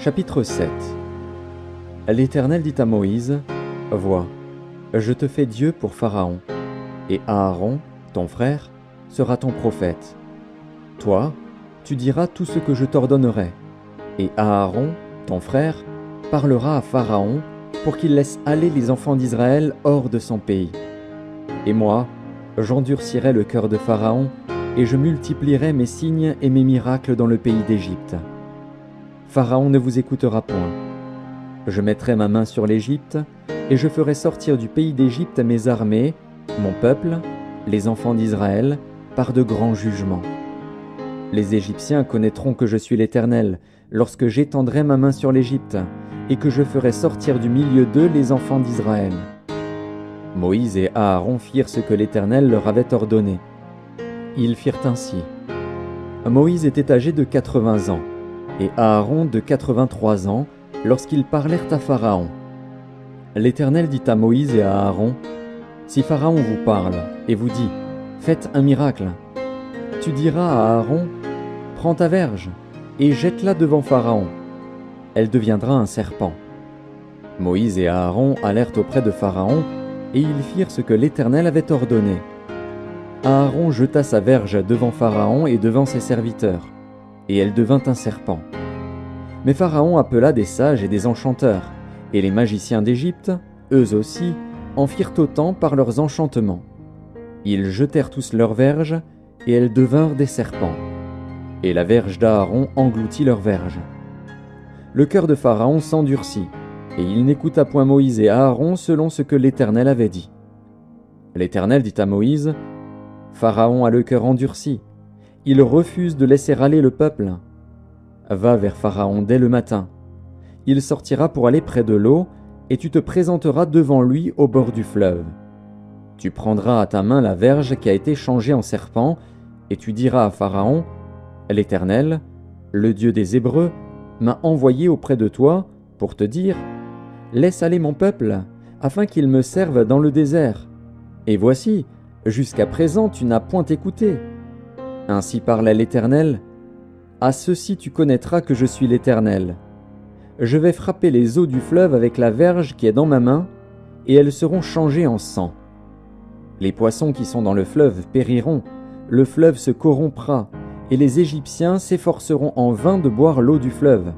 Chapitre 7. L'Éternel dit à Moïse, « Vois, je te fais Dieu pour Pharaon, et Aaron, ton frère, sera ton prophète. Toi, tu diras tout ce que je t'ordonnerai, et Aaron, ton frère, parlera à Pharaon pour qu'il laisse aller les enfants d'Israël hors de son pays. Et moi, j'endurcirai le cœur de Pharaon, et je multiplierai mes signes et mes miracles dans le pays d'Égypte. Pharaon ne vous écoutera point. Je mettrai ma main sur l'Égypte, et je ferai sortir du pays d'Égypte mes armées, mon peuple, les enfants d'Israël, par de grands jugements. Les Égyptiens connaîtront que je suis l'Éternel, lorsque j'étendrai ma main sur l'Égypte, et que je ferai sortir du milieu d'eux les enfants d'Israël. » Moïse et Aaron firent ce que l'Éternel leur avait ordonné. Ils firent ainsi. Moïse était âgé de 80 ans, et Aaron de 83 ans, lorsqu'ils parlèrent à Pharaon. L'Éternel dit à Moïse et à Aaron, « Si Pharaon vous parle et vous dit, « Faites un miracle », tu diras à Aaron, « Prends ta verge et jette-la devant Pharaon. Elle deviendra un serpent. » Moïse et Aaron allèrent auprès de Pharaon, et ils firent ce que l'Éternel avait ordonné. Aaron jeta sa verge devant Pharaon et devant ses serviteurs, et elle devint un serpent. Mais Pharaon appela des sages et des enchanteurs, et les magiciens d'Égypte, eux aussi, en firent autant par leurs enchantements. Ils jetèrent tous leurs verges, et elles devinrent des serpents. Et la verge d'Aaron engloutit leurs verges. Le cœur de Pharaon s'endurcit, et il n'écouta point Moïse et Aaron selon ce que l'Éternel avait dit. L'Éternel dit à Moïse, « Pharaon a le cœur endurci, il refuse de laisser aller le peuple. Va vers Pharaon dès le matin. Il sortira pour aller près de l'eau, et tu te présenteras devant lui au bord du fleuve. Tu prendras à ta main la verge qui a été changée en serpent, et tu diras à Pharaon, « L'Éternel, le Dieu des Hébreux, m'a envoyé auprès de toi pour te dire, « Laisse aller mon peuple, afin qu'il me serve dans le désert. Et voici, jusqu'à présent tu n'as point écouté. Ainsi parle l'Éternel, « À ceci tu connaîtras que je suis l'Éternel. Je vais frapper les eaux du fleuve avec la verge qui est dans ma main, et elles seront changées en sang. Les poissons qui sont dans le fleuve périront, le fleuve se corrompra, et les Égyptiens s'efforceront en vain de boire l'eau du fleuve. »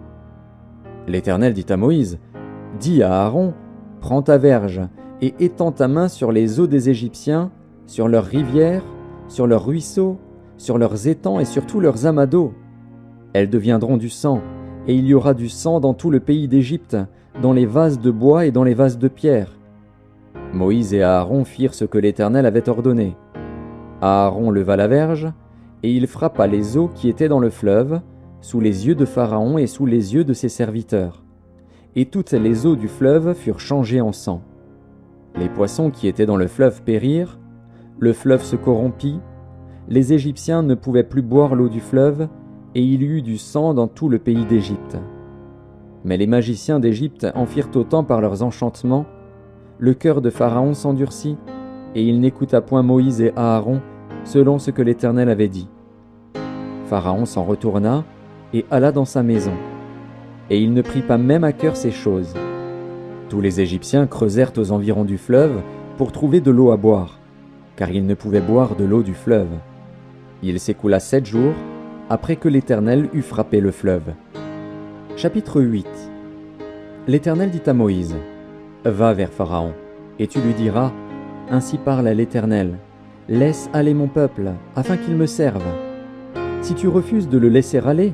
L'Éternel dit à Moïse, « Dis à Aaron, prends ta verge, et étends ta main sur les eaux des Égyptiens, sur leurs rivières, sur leurs ruisseaux, sur leurs étangs et sur tous leurs amas d'eau. Elles deviendront du sang, et il y aura du sang dans tout le pays d'Égypte, dans les vases de bois et dans les vases de pierre. » Moïse et Aaron firent ce que l'Éternel avait ordonné. Aaron leva la verge, et il frappa les eaux qui étaient dans le fleuve, sous les yeux de Pharaon et sous les yeux de ses serviteurs. Et toutes les eaux du fleuve furent changées en sang. Les poissons qui étaient dans le fleuve périrent, le fleuve se corrompit, les Égyptiens ne pouvaient plus boire l'eau du fleuve, et il y eut du sang dans tout le pays d'Égypte. Mais les magiciens d'Égypte en firent autant par leurs enchantements, le cœur de Pharaon s'endurcit, et il n'écouta point Moïse et Aaron, selon ce que l'Éternel avait dit. Pharaon s'en retourna, et alla dans sa maison. Et il ne prit pas même à cœur ces choses. Tous les Égyptiens creusèrent aux environs du fleuve pour trouver de l'eau à boire, car ils ne pouvaient boire de l'eau du fleuve. Il s'écoula 7 jours, après que l'Éternel eut frappé le fleuve. Chapitre 8. L'Éternel dit à Moïse, « Va vers Pharaon, et tu lui diras, « Ainsi parle l'Éternel, laisse aller mon peuple, afin qu'il me serve. Si tu refuses de le laisser aller,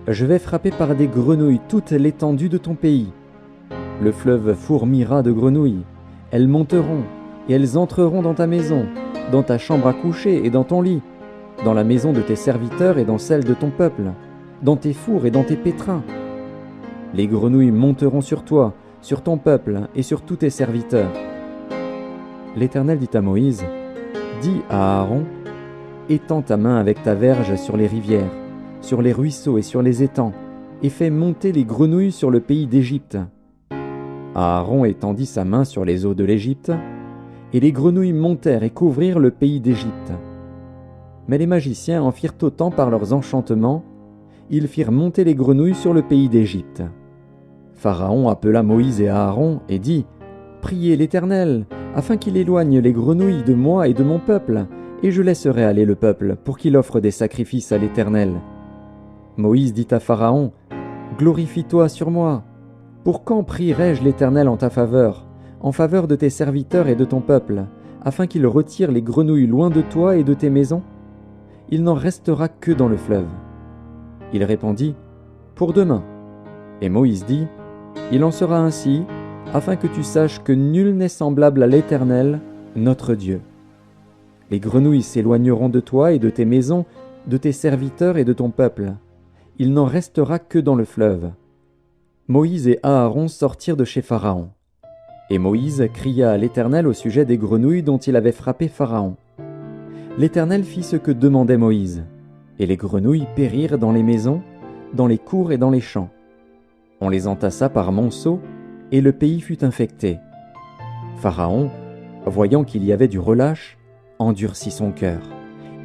je vais frapper par des grenouilles toute l'étendue de ton pays. Le fleuve fourmillera de grenouilles, elles monteront, et elles entreront dans ta maison, dans ta chambre à coucher et dans ton lit, dans la maison de tes serviteurs et dans celle de ton peuple, dans tes fours et dans tes pétrins. Les grenouilles monteront sur toi, sur ton peuple et sur tous tes serviteurs. » L'Éternel dit à Moïse, « Dis à Aaron, étends ta main avec ta verge sur les rivières, sur les ruisseaux et sur les étangs, et fais monter les grenouilles sur le pays d'Égypte. » Aaron étendit sa main sur les eaux de l'Égypte, et les grenouilles montèrent et couvrirent le pays d'Égypte. Mais les magiciens en firent autant par leurs enchantements, ils firent monter les grenouilles sur le pays d'Égypte. Pharaon appela Moïse et Aaron et dit : « Priez l'Éternel, afin qu'il éloigne les grenouilles de moi et de mon peuple, et je laisserai aller le peuple pour qu'il offre des sacrifices à l'Éternel. » Moïse dit à Pharaon : « Glorifie-toi sur moi. Pour quand prierai-je l'Éternel en ta faveur, en faveur de tes serviteurs et de ton peuple, afin qu'il retire les grenouilles loin de toi et de tes maisons ? Il n'en restera que dans le fleuve. » Il répondit : « Pour demain. » Et Moïse dit : « Il en sera ainsi, afin que tu saches que nul n'est semblable à l'Éternel, notre Dieu. Les grenouilles s'éloigneront de toi et de tes maisons, de tes serviteurs et de ton peuple. Il n'en restera que dans le fleuve. » Moïse et Aaron sortirent de chez Pharaon. Et Moïse cria à l'Éternel au sujet des grenouilles dont il avait frappé Pharaon. L'Éternel fit ce que demandait Moïse, et les grenouilles périrent dans les maisons, dans les cours et dans les champs. On les entassa par monceaux, et le pays fut infecté. Pharaon, voyant qu'il y avait du relâche, endurcit son cœur,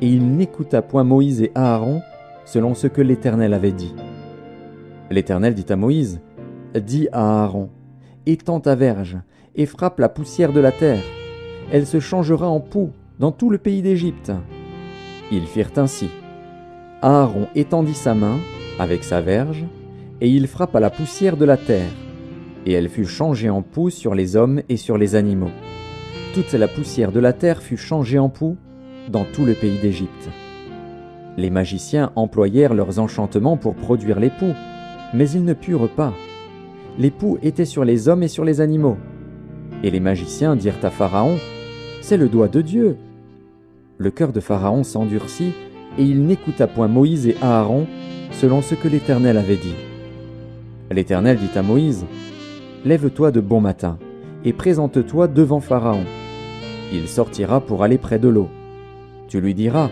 et il n'écouta point Moïse et Aaron selon ce que l'Éternel avait dit. L'Éternel dit à Moïse : « Dis à Aaron : étends ta verge, et frappe la poussière de la terre. Elle se changera en poux dans tout le pays d'Égypte. » Ils firent ainsi. Aaron étendit sa main avec sa verge, et il frappa la poussière de la terre, et elle fut changée en poux sur les hommes et sur les animaux. Toute la poussière de la terre fut changée en poux dans tout le pays d'Égypte. Les magiciens employèrent leurs enchantements pour produire les poux, mais ils ne purent pas. Les poux étaient sur les hommes et sur les animaux. Et les magiciens dirent à Pharaon : « C'est le doigt de Dieu. » Le cœur de Pharaon s'endurcit, et il n'écouta point Moïse et Aaron, selon ce que l'Éternel avait dit. L'Éternel dit à Moïse : « Lève-toi de bon matin, et présente-toi devant Pharaon. Il sortira pour aller près de l'eau. Tu lui diras :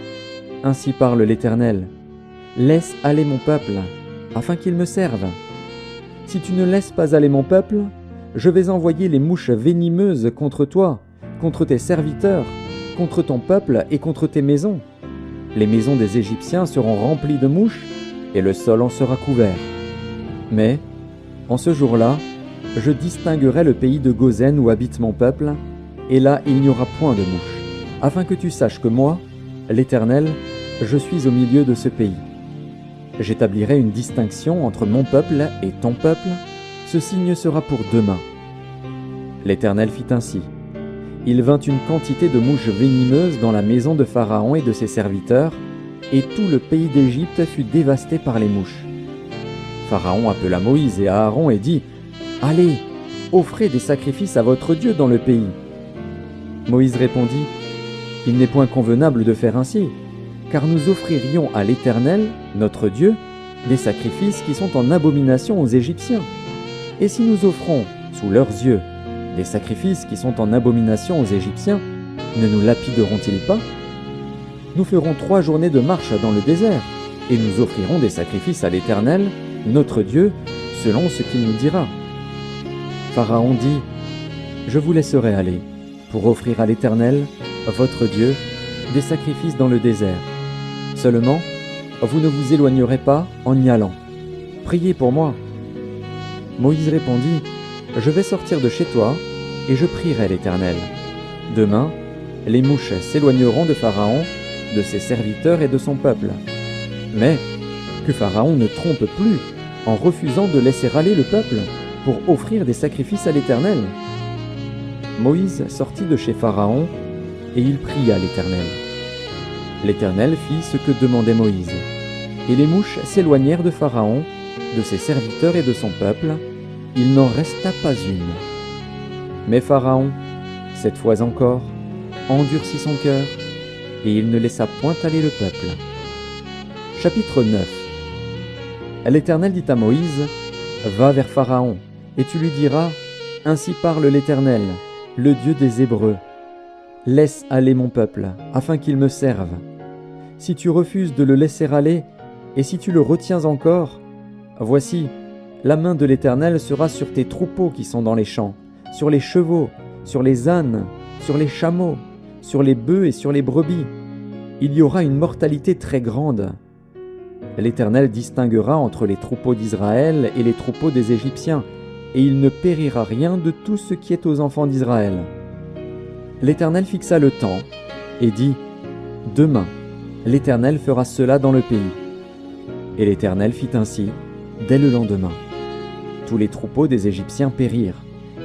Ainsi parle l'Éternel, laisse aller mon peuple, afin qu'il me serve. Si tu ne laisses pas aller mon peuple, je vais envoyer les mouches venimeuses contre toi, contre tes serviteurs, contre ton peuple et contre tes maisons. Les maisons des Égyptiens seront remplies de mouches, et le sol en sera couvert. Mais, en ce jour-là, je distinguerai le pays de Gozen où habite mon peuple, et là il n'y aura point de mouches, afin que tu saches que moi, l'Éternel, je suis au milieu de ce pays. J'établirai une distinction entre mon peuple et ton peuple, ce signe sera pour demain. » L'Éternel fit ainsi. Il vint une quantité de mouches venimeuses dans la maison de Pharaon et de ses serviteurs, et tout le pays d'Égypte fut dévasté par les mouches. Pharaon appela Moïse et Aaron et dit : « Allez, offrez des sacrifices à votre Dieu dans le pays. » Moïse répondit : « Il n'est point convenable de faire ainsi, car nous offririons à l'Éternel, notre Dieu, des sacrifices qui sont en abomination aux Égyptiens. Et si nous offrons, sous leurs yeux, des sacrifices qui sont en abomination aux Égyptiens, ne nous lapideront-ils pas ? Nous ferons 3 journées de marche dans le désert, et nous offrirons des sacrifices à l'Éternel, notre Dieu, selon ce qu'il nous dira. » Pharaon dit : « Je vous laisserai aller, pour offrir à l'Éternel, votre Dieu, des sacrifices dans le désert. Seulement, vous ne vous éloignerez pas en y allant. Priez pour moi. » Moïse répondit : « Je vais sortir de chez toi, et je prierai l'Éternel. Demain, les mouches s'éloigneront de Pharaon, de ses serviteurs et de son peuple. Mais que Pharaon ne trompe plus en refusant de laisser aller le peuple pour offrir des sacrifices à l'Éternel. » Moïse sortit de chez Pharaon, et il pria l'Éternel. L'Éternel fit ce que demandait Moïse, et les mouches s'éloignèrent de Pharaon, de ses serviteurs et de son peuple. Il n'en resta pas une. Mais Pharaon, cette fois encore, endurcit son cœur, et il ne laissa point aller le peuple. Chapitre 9. L'Éternel dit à Moïse : « Va vers Pharaon, et tu lui diras : Ainsi parle l'Éternel, le Dieu des Hébreux. Laisse aller mon peuple, afin qu'il me serve. Si tu refuses de le laisser aller, et si tu le retiens encore, voici, la main de l'Éternel sera sur tes troupeaux qui sont dans les champs, sur les chevaux, sur les ânes, sur les chameaux, sur les bœufs et sur les brebis. Il y aura une mortalité très grande. L'Éternel distinguera entre les troupeaux d'Israël et les troupeaux des Égyptiens, et il ne périra rien de tout ce qui est aux enfants d'Israël. » L'Éternel fixa le temps et dit : « Demain, l'Éternel fera cela dans le pays. » Et l'Éternel fit ainsi dès le lendemain. Tous les troupeaux des Égyptiens périrent,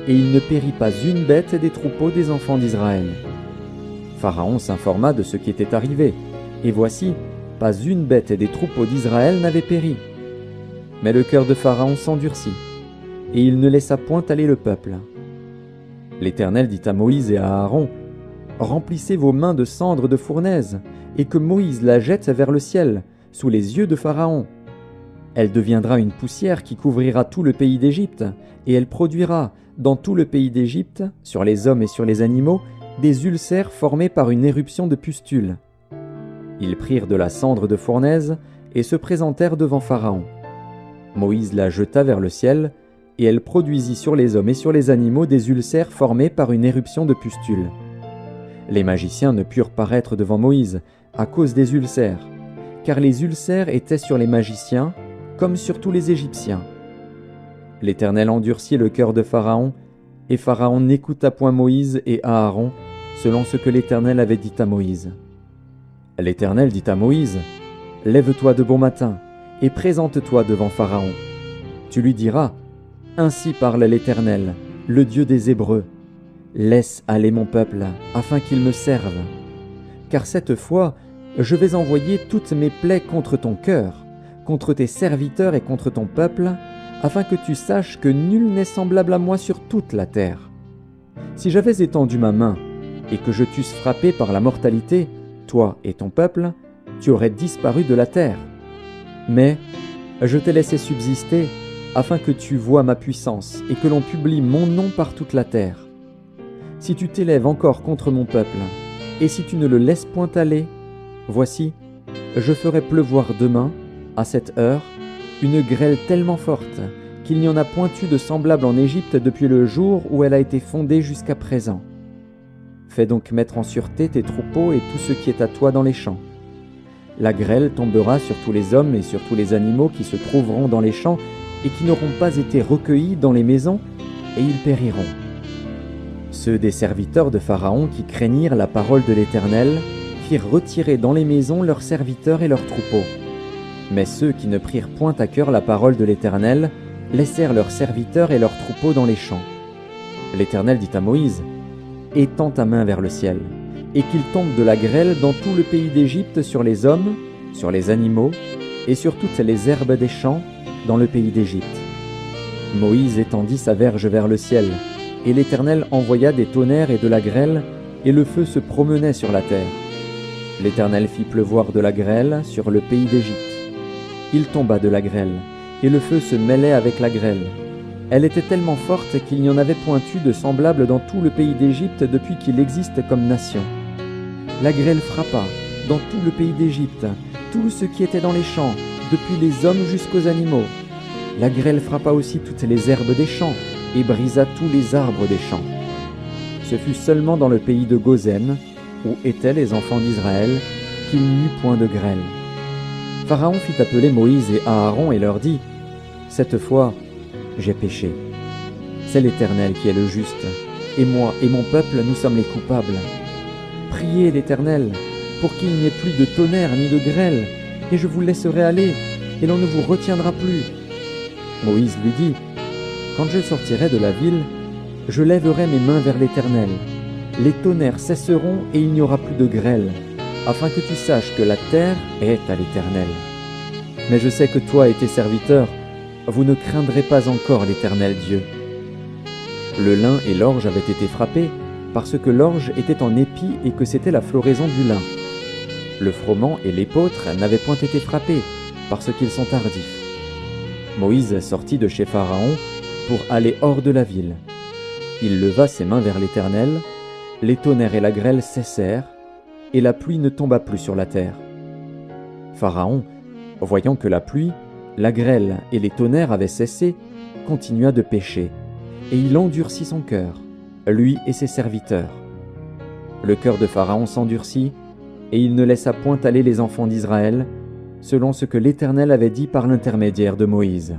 et il ne périt pas une bête des troupeaux des enfants d'Israël. Pharaon s'informa de ce qui était arrivé, et voici, pas une bête des troupeaux d'Israël n'avait péri. Mais le cœur de Pharaon s'endurcit, et il ne laissa point aller le peuple. L'Éternel dit à Moïse et à Aaron : « Remplissez vos mains de cendres de fournaise, et que Moïse la jette vers le ciel, sous les yeux de Pharaon. Elle deviendra une poussière qui couvrira tout le pays d'Égypte, et elle produira, dans tout le pays d'Égypte, sur les hommes et sur les animaux, des ulcères formés par une éruption de pustules. » Ils prirent de la cendre de fournaise et se présentèrent devant Pharaon. Moïse la jeta vers le ciel, et elle produisit sur les hommes et sur les animaux des ulcères formés par une éruption de pustules. Les magiciens ne purent paraître devant Moïse à cause des ulcères, car les ulcères étaient sur les magiciens comme sur tous les Égyptiens. L'Éternel endurcit le cœur de Pharaon, et Pharaon n'écouta point Moïse et Aaron, selon ce que l'Éternel avait dit à Moïse. L'Éternel dit à Moïse : « Lève-toi de bon matin, et présente-toi devant Pharaon. Tu lui diras : Ainsi parle l'Éternel, le Dieu des Hébreux. Laisse aller mon peuple, afin qu'il me serve. Car cette fois, je vais envoyer toutes mes plaies contre ton cœur, contre tes serviteurs et contre ton peuple, afin que tu saches que nul n'est semblable à moi sur toute la terre. Si j'avais étendu ma main, et que je t'eusse frappé par la mortalité, toi et ton peuple, tu aurais disparu de la terre. Mais je t'ai laissé subsister, afin que tu voies ma puissance, et que l'on publie mon nom par toute la terre. Si tu t'élèves encore contre mon peuple, et si tu ne le laisses point aller, voici, je ferai pleuvoir demain, à cette heure, une grêle tellement forte qu'il n'y en a point eu de semblable en Égypte depuis le jour où elle a été fondée jusqu'à présent. Fais donc mettre en sûreté tes troupeaux et tout ce qui est à toi dans les champs. La grêle tombera sur tous les hommes et sur tous les animaux qui se trouveront dans les champs et qui n'auront pas été recueillis dans les maisons, et ils périront. » Ceux des serviteurs de Pharaon qui craignirent la parole de l'Éternel firent retirer dans les maisons leurs serviteurs et leurs troupeaux. Mais ceux qui ne prirent point à cœur la parole de l'Éternel laissèrent leurs serviteurs et leurs troupeaux dans les champs. L'Éternel dit à Moïse : « Étends ta main vers le ciel, et qu'il tombe de la grêle dans tout le pays d'Égypte sur les hommes, sur les animaux, et sur toutes les herbes des champs dans le pays d'Égypte. » Moïse étendit sa verge vers le ciel, et l'Éternel envoya des tonnerres et de la grêle, et le feu se promenait sur la terre. L'Éternel fit pleuvoir de la grêle sur le pays d'Égypte. Il tomba de la grêle, et le feu se mêlait avec la grêle. Elle était tellement forte qu'il n'y en avait point eu de semblable dans tout le pays d'Égypte depuis qu'il existe comme nation. La grêle frappa, dans tout le pays d'Égypte, tout ce qui était dans les champs, depuis les hommes jusqu'aux animaux. La grêle frappa aussi toutes les herbes des champs, et brisa tous les arbres des champs. Ce fut seulement dans le pays de Goshen, où étaient les enfants d'Israël, qu'il n'y eut point de grêle. Pharaon fit appeler Moïse et Aaron et leur dit : « Cette fois, j'ai péché. C'est l'Éternel qui est le juste, et moi et mon peuple, nous sommes les coupables. Priez l'Éternel pour qu'il n'y ait plus de tonnerre ni de grêle, et je vous laisserai aller, et l'on ne vous retiendra plus. » Moïse lui dit : « Quand je sortirai de la ville, je lèverai mes mains vers l'Éternel. Les tonnerres cesseront et il n'y aura plus de grêle, afin que tu saches que la terre est à l'Éternel. Mais je sais que toi et tes serviteurs, vous ne craindrez pas encore l'Éternel Dieu. » Le lin et l'orge avaient été frappés, parce que l'orge était en épi et que c'était la floraison du lin. Le froment et l'épeautre n'avaient point été frappés, parce qu'ils sont tardifs. Moïse sortit de chez Pharaon pour aller hors de la ville. Il leva ses mains vers l'Éternel, les tonnerres et la grêle cessèrent, et la pluie ne tomba plus sur la terre. Pharaon, voyant que la pluie, la grêle et les tonnerres avaient cessé, continua de pécher, et il endurcit son cœur, lui et ses serviteurs. Le cœur de Pharaon s'endurcit, et il ne laissa point aller les enfants d'Israël, selon ce que l'Éternel avait dit par l'intermédiaire de Moïse.